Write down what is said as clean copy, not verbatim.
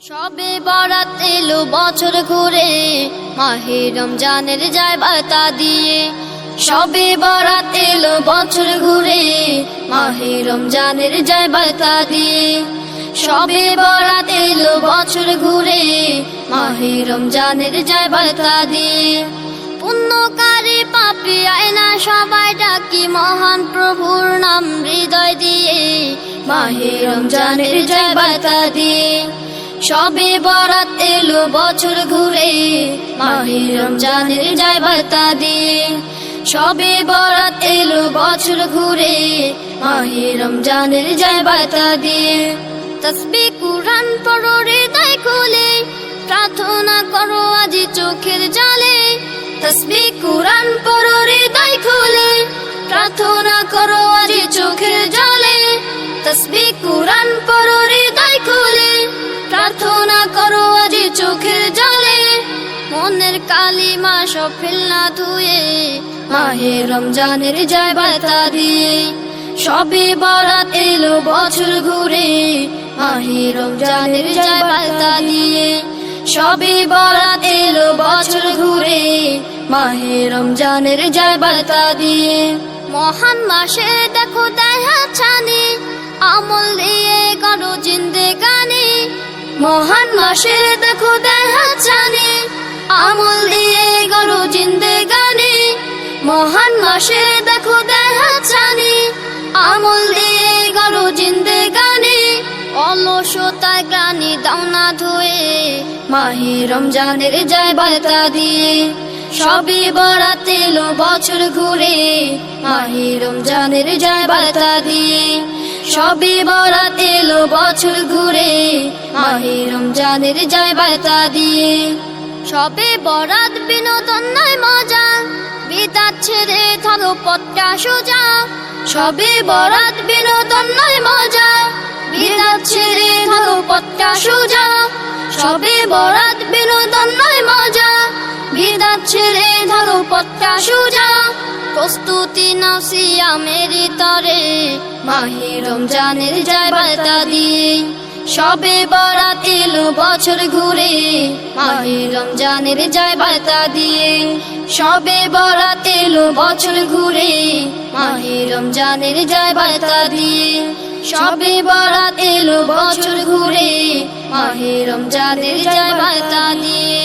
শবে বরাত এলো বছর ঘুরে, মাহে রমজানের যায় বার্তা দিয়ে। শবে বরাত এলো বছর ঘুরে, মাহে রমজানের যায় বার্তা দিয়ে। শবে বরাত এলো বছর ঘুরে, মাহে রমজানের যায় বার্তা দিয়ে। পুণ্যকারী পাপী আয়না সবাই ডাকি মহান প্রভুর নাম হৃদয় দিয়ে, মাহে রমজানের যায় বার্তা দিয়ে। শবে বরাত এলো বছর ঘুরে, মাহে রমজানের যায় বার্তা দিয়ে। শবে বরাত এলো বছর ঘুরে, মাহে রমজানের যায় বার্তা দিয়ে। তাসবিহ কুরআন পড়ো হৃদয় খুলে, প্রার্থনা করো আজি চোখের জলে। তাসবিহ কুরআন পড়ো হৃদয় খুলে, প্রার্থনা করো আজি চোখের জলে। তাসবিহ কুরআন পড়ো হৃদয় খুলে, প্রার্থনা করো আজি চোখের জলে। মনের কালিমা সব ফেলনা ধুয়ে, মাহে রমজানের যায় বার্তা দিয়ে। শবে বরাত এলো বছর ঘুরে, মাহে রমজানের যায় বার্তা দিয়ে। শবে বরাত এলো বছর ঘুরে, মাহে রমজানের যায় বার্তা দিয়ে। মহান মাসে দেখো দেখা ছানি, আমল দিয়ে করো জিন্দেগানি। মহান মাসে দেখো দেখা ছানি, আমল দিয়ে করো জিন্দেগানি। মহান মাসে দেখো দেখা ছানি, আমল দিয়ে করো জিন্দেগানি। অলসতায় গ্লানি দাও না ধুয়ে, মাহে রমজানের যায় বার্তা দিয়ে। শবে বরাত এলো বছর ঘুরে, মাহে রমজানের যায় বার্তা দিয়ে। শবে বরাত এলো বছর ঘুরে, মাহে রমজানের যায় বার্তা দিয়ে। শবে বরাত বিনোদন নয় মজা, বিদাত ছেড়ে ধরো পথটা সোজা। শবে বরাত বিনোদন নয় মজা, বিদাত ছেড়ে ধরো পথটা সোজা। শবে বরাত বিনোদন নয় মজা, বিদাত ছেড়ে ধরো পথটা সোজা। প্রস্তুতি নাও সিয়ামের তরে, মাহে রমজানের যায় বার্তা দিয়ে। শবে বরাত এলো বছর ঘুরে, মাহে রমজানের যায় বার্তা দিয়ে। শবে বরাত এলো বছর ঘুরে, মাহে রমজানের যায় বার্তা দিয়ে। শবে বরাত এলো বছর ঘুরে, মাহে রমজানের যায় বার্তা দিয়ে।